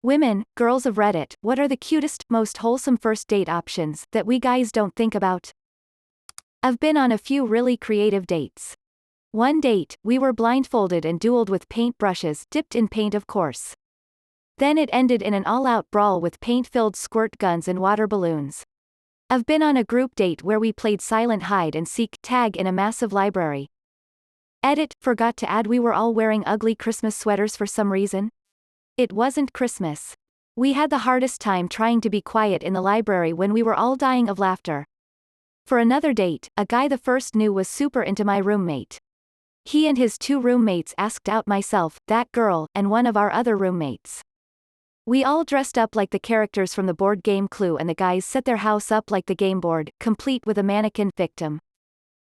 Women, girls of Reddit, what are the cutest, most wholesome first date options that we guys don't think about? I've been on a few really creative dates. One date, we were blindfolded and dueled with paint brushes, dipped in paint of course. Then it ended in an all-out brawl with paint-filled squirt guns and water balloons. I've been on a group date where we played silent hide and seek tag in a massive library. Edit, forgot to add we were all wearing ugly Christmas sweaters for some reason. It wasn't Christmas. We had the hardest time trying to be quiet in the library when we were all dying of laughter. For another date, a guy the first knew was super into my roommate. He and his two roommates asked out myself, that girl, and one of our other roommates. We all dressed up like the characters from the board game Clue, and the guys set their house up like the game board, complete with a mannequin victim.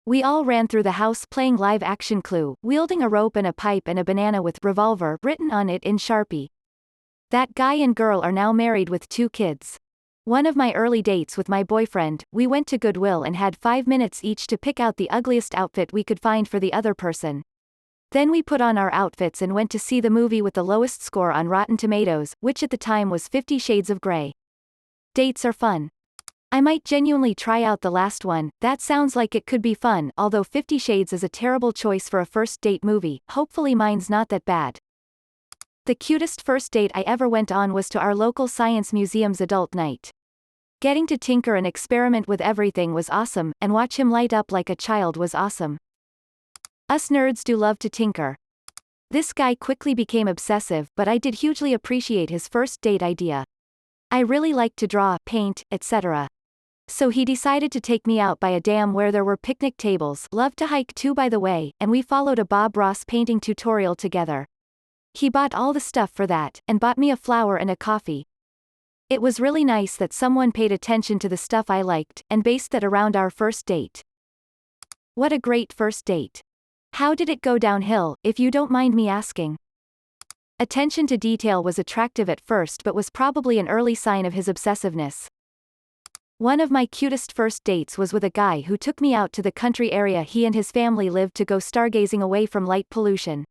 We all ran through the house playing live-action Clue, wielding a rope and a pipe and a banana with revolver written on it in Sharpie. That guy and girl are now married with 2 kids. One of my early dates with my boyfriend, we went to Goodwill and had 5 minutes each to pick out the ugliest outfit we could find for the other person. Then we put on our outfits and went to see the movie with the lowest score on Rotten Tomatoes, which at the time was 50 Shades of Grey. Dates are fun. I might genuinely try out the last one, that sounds like it could be fun, although 50 Shades is a terrible choice for a first date movie, hopefully mine's not that bad. The cutest first date I ever went on was to our local science museum's adult night. Getting to tinker and experiment with everything was awesome, and watch him light up like a child was awesome. Us nerds do love to tinker. This guy quickly became obsessive, but I did hugely appreciate his first date idea. I really like to draw, paint, etc. So he decided to take me out by a dam where there were picnic tables, loved to hike too by the way, and we followed a Bob Ross painting tutorial together. He bought all the stuff for that, and bought me a flower and a coffee. It was really nice that someone paid attention to the stuff I liked, and based that around our first date. What a great first date. How did it go downhill, if you don't mind me asking? Attention to detail was attractive at first but was probably an early sign of his obsessiveness. One of my cutest first dates was with a guy who took me out to the country area he and his family lived to go stargazing away from light pollution.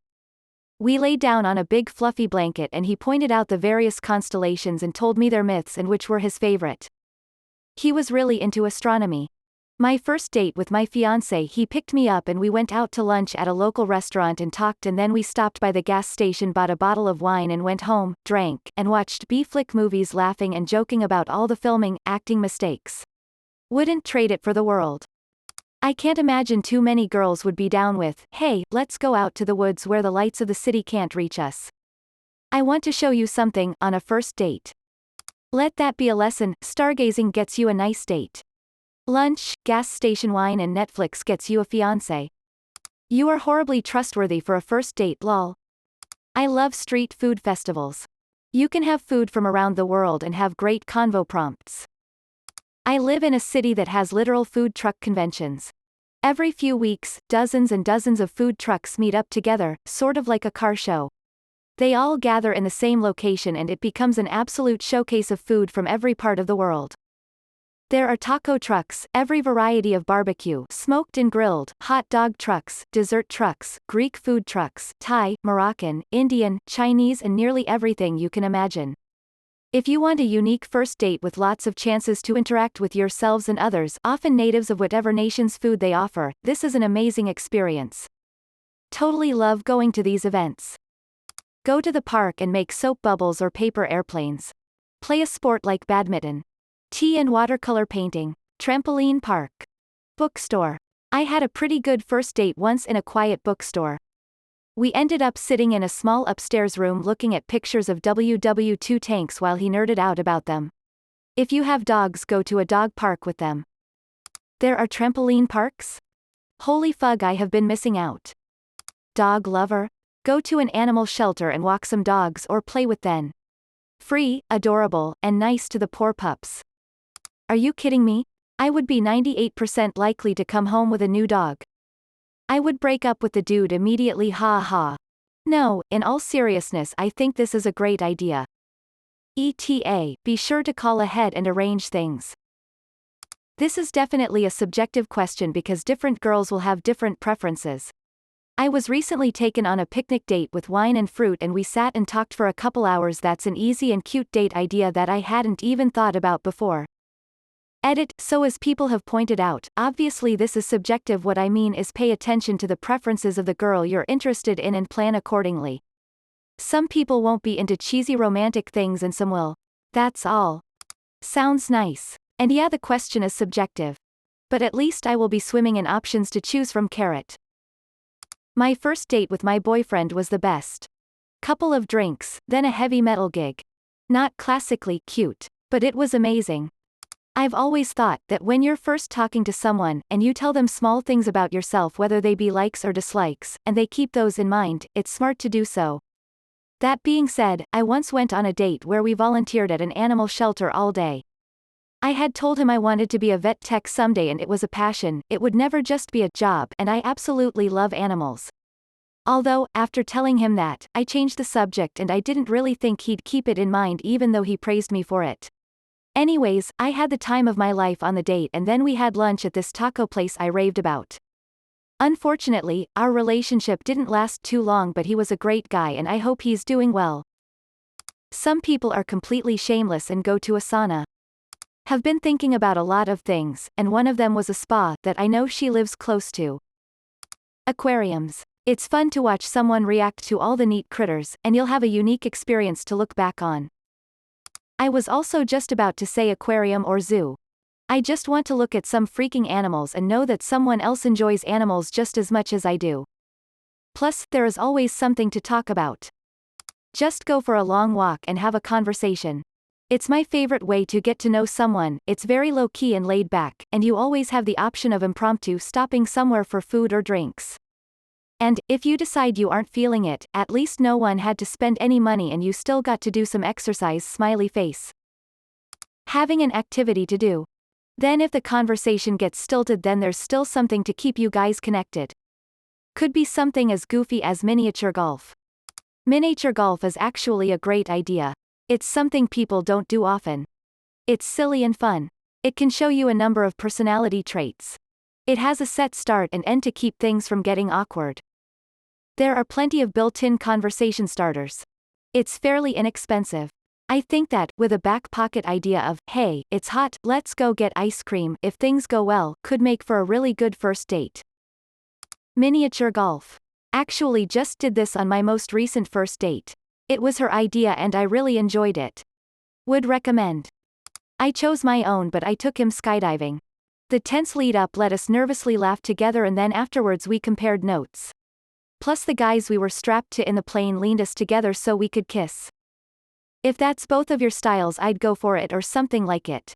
We laid down on a big fluffy blanket and he pointed out the various constellations and told me their myths and which were his favorite. He was really into astronomy. My first date with my fiancé, he picked me up and we went out to lunch at a local restaurant and talked, and then we stopped by the gas station, bought a bottle of wine and went home, drank, and watched B-flick movies, laughing and joking about all the filming, acting mistakes. Wouldn't trade it for the world. I can't imagine too many girls would be down with, hey, let's go out to the woods where the lights of the city can't reach us. I want to show you something, on a first date. Let that be a lesson, stargazing gets you a nice date. Lunch, gas station wine and Netflix gets you a fiancé. You are horribly trustworthy for a first date, lol. I love street food festivals. You can have food from around the world and have great convo prompts. I live in a city that has literal food truck conventions. Every few weeks, dozens and dozens of food trucks meet up together, sort of like a car show. They all gather in the same location and it becomes an absolute showcase of food from every part of the world. There are taco trucks, every variety of barbecue, smoked and grilled, hot dog trucks, dessert trucks, Greek food trucks, Thai, Moroccan, Indian, Chinese, and nearly everything you can imagine. If you want a unique first date with lots of chances to interact with yourselves and others, often natives of whatever nation's food they offer, this is an amazing experience. Totally love going to these events. Go to the park and make soap bubbles or paper airplanes. Play a sport like badminton. Tea and watercolor painting. Trampoline park. Bookstore. I had a pretty good first date once in a quiet bookstore. We ended up sitting in a small upstairs room looking at pictures of WW2 tanks while he nerded out about them. If you have dogs, go to a dog park with them. There are trampoline parks? Holy fug, I have been missing out. Dog lover? Go to an animal shelter and walk some dogs or play with them. Free, adorable, and nice to the poor pups. Are you kidding me? I would be 98% likely to come home with a new dog. I would break up with the dude immediately, ha ha. No, in all seriousness, I think this is a great idea. ETA, be sure to call ahead and arrange things. This is definitely a subjective question because different girls will have different preferences. I was recently taken on a picnic date with wine and fruit and we sat and talked for a couple hours. That's an easy and cute date idea that I hadn't even thought about before. Edit. So as people have pointed out, obviously this is subjective. What I mean is pay attention to the preferences of the girl you're interested in and plan accordingly. Some people won't be into cheesy romantic things and some will. That's all. Sounds nice. And yeah, the question is subjective. But at least I will be swimming in options to choose from. My first date with my boyfriend was the best. Couple of drinks, then a heavy metal gig. Not classically cute, but it was amazing. I've always thought that when you're first talking to someone, and you tell them small things about yourself, whether they be likes or dislikes, and they keep those in mind, it's smart to do so. That being said, I once went on a date where we volunteered at an animal shelter all day. I had told him I wanted to be a vet tech someday and it was a passion, it would never just be a job, and I absolutely love animals. Although, after telling him that, I changed the subject and I didn't really think he'd keep it in mind even though he praised me for it. Anyways, I had the time of my life on the date and then we had lunch at this taco place I raved about. Unfortunately, our relationship didn't last too long, but he was a great guy and I hope he's doing well. Some people are completely shameless and go to a sauna. Have been thinking about a lot of things, and one of them was a spa that I know she lives close to. Aquariums. It's fun to watch someone react to all the neat critters, and you'll have a unique experience to look back on. I was also just about to say aquarium or zoo. I just want to look at some freaking animals and know that someone else enjoys animals just as much as I do. Plus, there is always something to talk about. Just go for a long walk and have a conversation. It's my favorite way to get to know someone. It's very low-key and laid back, and you always have the option of impromptu stopping somewhere for food or drinks. And, if you decide you aren't feeling it, at least no one had to spend any money and you still got to do some exercise. Smiley face. Having an activity to do. Then if the conversation gets stilted, then there's still something to keep you guys connected. Could be something as goofy as miniature golf. Miniature golf is actually a great idea. It's something people don't do often. It's silly and fun. It can show you a number of personality traits. It has a set start and end to keep things from getting awkward. There are plenty of built-in conversation starters. It's fairly inexpensive. I think that, with a back pocket idea of, hey, it's hot, let's go get ice cream, if things go well, could make for a really good first date. Miniature golf. Actually just did this on my most recent first date. It was her idea and I really enjoyed it. Would recommend. I chose my own, but I took him skydiving. The tense lead up let us nervously laugh together and then afterwards we compared notes. Plus the guys we were strapped to in the plane leaned us together so we could kiss. If that's both of your styles, I'd go for it or something like it.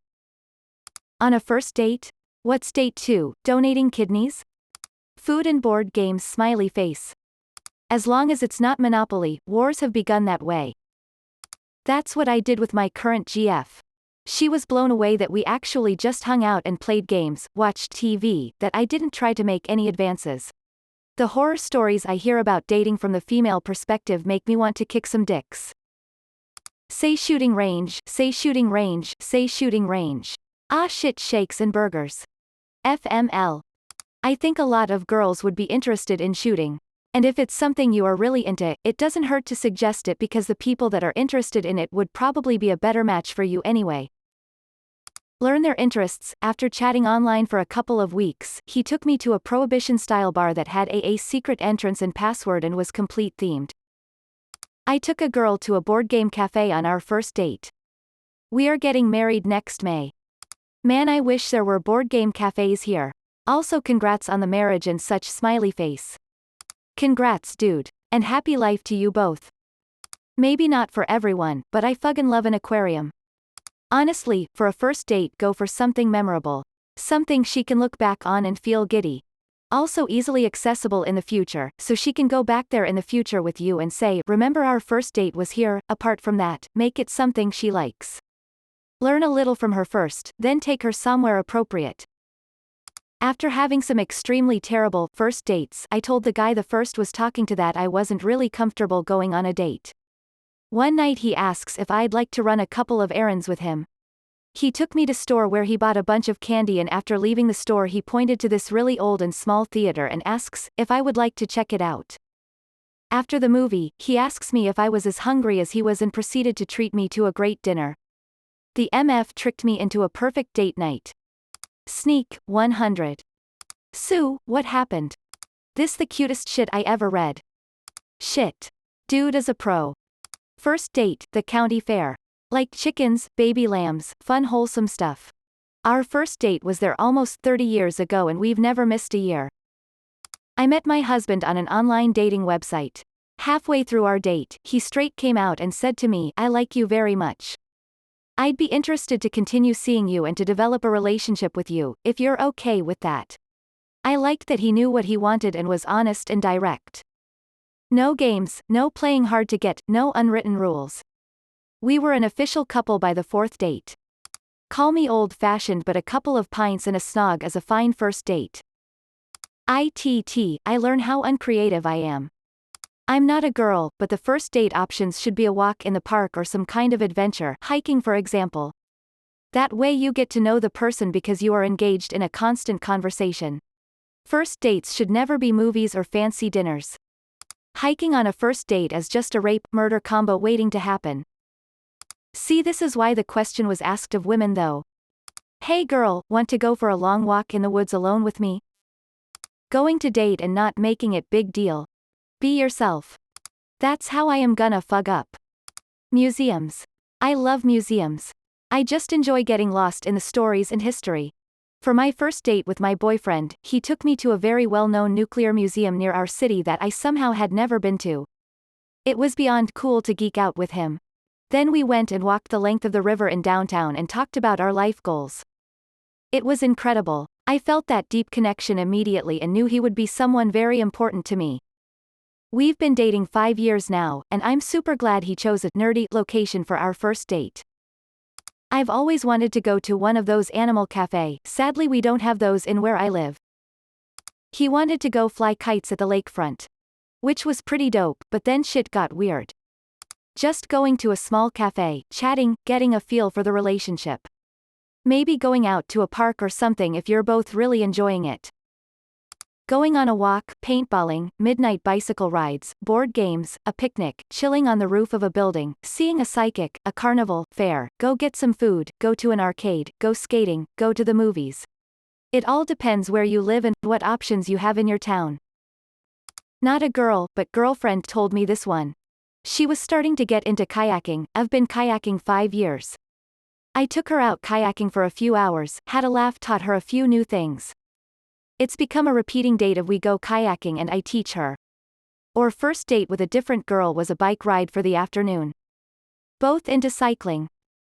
On a first date? What's date 2, donating kidneys? Food and board games. Smiley face. As long as it's not Monopoly, wars have begun that way. That's what I did with my current GF. She was blown away that we actually just hung out and played games, watched TV, that I didn't try to make any advances. The horror stories I hear about dating from the female perspective make me want to kick some dicks. Say shooting range, say shooting range, say shooting range. Ah shit, shakes and burgers. FML. I think a lot of girls would be interested in shooting. And if it's something you are really into, it doesn't hurt to suggest it because the people that are interested in it would probably be a better match for you anyway. Learn their interests. After chatting online for a couple of weeks, he took me to a prohibition-style bar that had a secret entrance and password and was complete themed. I took a girl to a board game cafe on our first date. We are getting married next May. Man, I wish there were board game cafes here. Also congrats on the marriage and such. Smiley face. Congrats dude. And happy life to you both. Maybe not for everyone, but I fucking love an aquarium. Honestly, for a first date, go for something memorable. Something she can look back on and feel giddy. Also easily accessible in the future, so she can go back there in the future with you and say, remember our first date was here. Apart from that, make it something she likes. Learn a little from her first, then take her somewhere appropriate. After having some extremely terrible first dates, I told the guy the first was talking to that I wasn't really comfortable going on a date. One night he asks if I'd like to run a couple of errands with him. He took me to store where he bought a bunch of candy, and after leaving the store he pointed to this really old and small theater and asks if I would like to check it out. After the movie, he asks me if I was as hungry as he was and proceeded to treat me to a great dinner. The MF tricked me into a perfect date night. Sneak, 100. Sue, what happened? This the cutest shit I ever read. Shit. Dude is a pro. First date, the county fair. Like chickens, baby lambs, fun wholesome stuff. Our first date was there almost 30 years ago and we've never missed a year. I met my husband on an online dating website. Halfway through our date, he straight came out and said to me, "I like you very much. I'd be interested to continue seeing you and to develop a relationship with you, if you're okay with that." I liked that he knew what he wanted and was honest and direct. No games, no playing hard to get, no unwritten rules. We were an official couple by the fourth date. Call me old-fashioned, but a couple of pints and a snog is a fine first date. I learn how uncreative I am. I'm not a girl, but the first date options should be a walk in the park or some kind of adventure, hiking for example. That way you get to know the person because you are engaged in a constant conversation. First dates should never be movies or fancy dinners. Hiking on a first date is just a rape-murder combo waiting to happen. See, this is why the question was asked of women though. Hey girl, want to go for a long walk in the woods alone with me? Going to date and not making it big deal. Be yourself. That's how I am gonna fuck up. Museums. I love museums. I just enjoy getting lost in the stories and history. For my first date with my boyfriend, he took me to a very well-known nuclear museum near our city that I somehow had never been to. It was beyond cool to geek out with him. Then we went and walked the length of the river in downtown and talked about our life goals. It was incredible. I felt that deep connection immediately and knew he would be someone very important to me. We've been dating 5 years now, and I'm super glad he chose a nerdy location for our first date. I've always wanted to go to one of those animal cafes. Sadly we don't have those in where I live. He wanted to go fly kites at the lakefront. Which was pretty dope, but then shit got weird. Just going to a small cafe, chatting, getting a feel for the relationship. Maybe going out to a park or something if you're both really enjoying it. Going on a walk, paintballing, midnight bicycle rides, board games, a picnic, chilling on the roof of a building, seeing a psychic, a carnival, fair, go get some food, go to an arcade, go skating, go to the movies. It all depends where you live and what options you have in your town. Not a girl, but girlfriend told me this one. She was starting to get into kayaking. I've been kayaking 5 years. I took her out kayaking for a few hours, had a laugh, taught her a few new things. It's become a repeating date of we go kayaking and I teach her. Or first date with a different girl was a bike ride for the afternoon. Both into cycling.